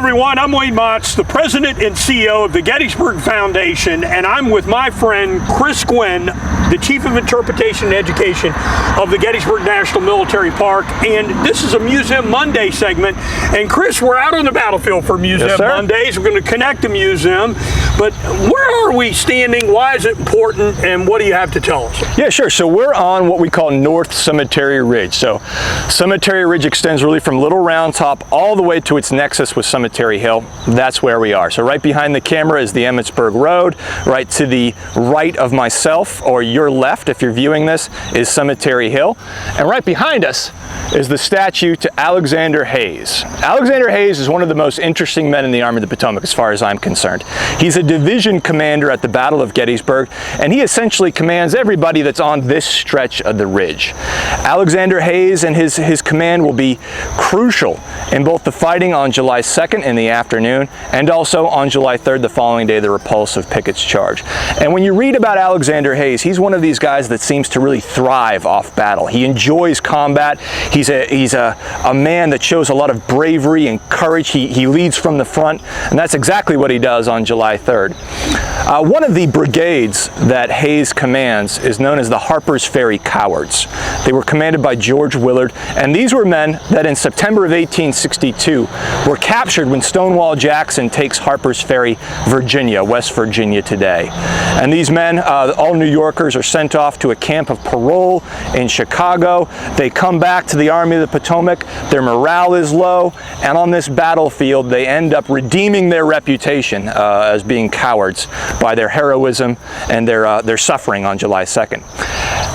everyone, I'm Motts, the president and CEO of the Gettysburg Foundation, and I'm with my friend Chris Gwinn, the Chief of Interpretation and Education of the Gettysburg National Military Park, and this is a Museum Monday segment. And Chris, we're out on the battlefield for Museum Mondays. We're going to connect the museum, but where are we standing? Why is it important, and what do you have to tell us? Yeah, sure. So we're on what we call North Cemetery Ridge. So Cemetery Ridge extends really from Little Round Top all the way to its nexus with Cemetery Hill. That's where we are. So right behind the camera is the Emmitsburg Road. Right to the right of myself, or your left if you're viewing this, is Cemetery Hill. And right behind us is the statue to Alexander Hayes. Alexander Hayes is one of the most interesting men in the Army of the Potomac as far as I'm concerned. He's a division commander at the Battle of Gettysburg, and he essentially commands everybody that's on this stretch of the ridge. Alexander Hayes and his command will be crucial in both the fighting on July 2nd in the afternoon and also on July 3rd, the following day, the repulse of Pickett's charge. And when you read about Alexander Hayes, he's one of these guys that seems to really thrive off battle. He enjoys combat. He's a man that shows a lot of bravery and courage. He leads from the front, and that's exactly what he does on July 3rd. One of the brigades that Hayes commands is known as the Harper's Ferry Cowards. They were commanded by George Willard, and these were men that in September of 1862 were captured when Stonewall Jackson takes Harper's Ferry, Virginia, West Virginia today. And these men, all New Yorkers, are sent off to a camp of parole in Chicago. They come back to the Army of the Potomac. Their morale is low, and on this battlefield they end up redeeming their reputation as being cowards by their heroism and their suffering on July 2nd.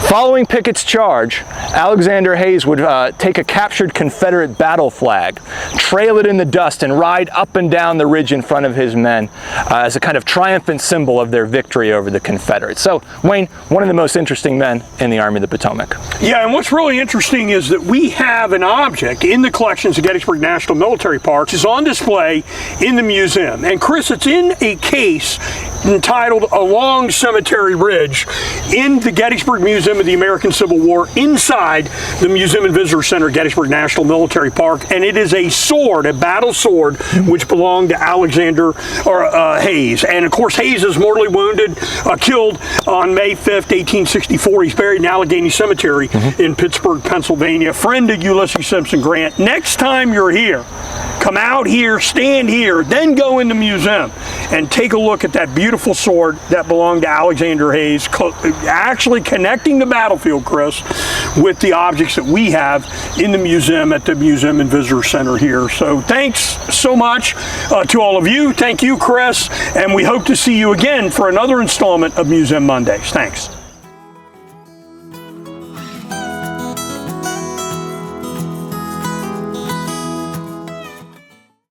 Following Pickett's charge, Alexander Hayes would take a captured Confederate battle flag, trail it in the dust, and ride up and down the ridge in front of his men as a kind of triumphant symbol of their victory over the Confederates. So, Wayne, one of the most interesting men in the Army of the Potomac. Yeah, and what's really interesting is that we have an object in the collections of Gettysburg National Military Park. It's on display in the museum. And Chris, it's in a case entitled Along Cemetery Ridge in the Gettysburg Museum of the American Civil War inside the Museum and Visitor Center, Gettysburg National Military Park. And it is a sword, a battle sword, which belonged to Alexander Hayes. And of course, Hayes is mortally wounded, killed on May 5th, 1864. He's buried in Allegheny Cemetery in Pittsburgh, Pennsylvania. Friend of Ulysses Simpson Grant. Next time you're here, come out here, stand here, then go in the museum and take a look at that beautiful sword that belonged to Alexander Hayes, actually connecting the battlefield, Chris, with the objects that we have in the museum at the Museum and Visitor Center here. So thanks so much to all of you. Thank you, Chris, and we hope to see you again for another installment of Museum Mondays. Thanks.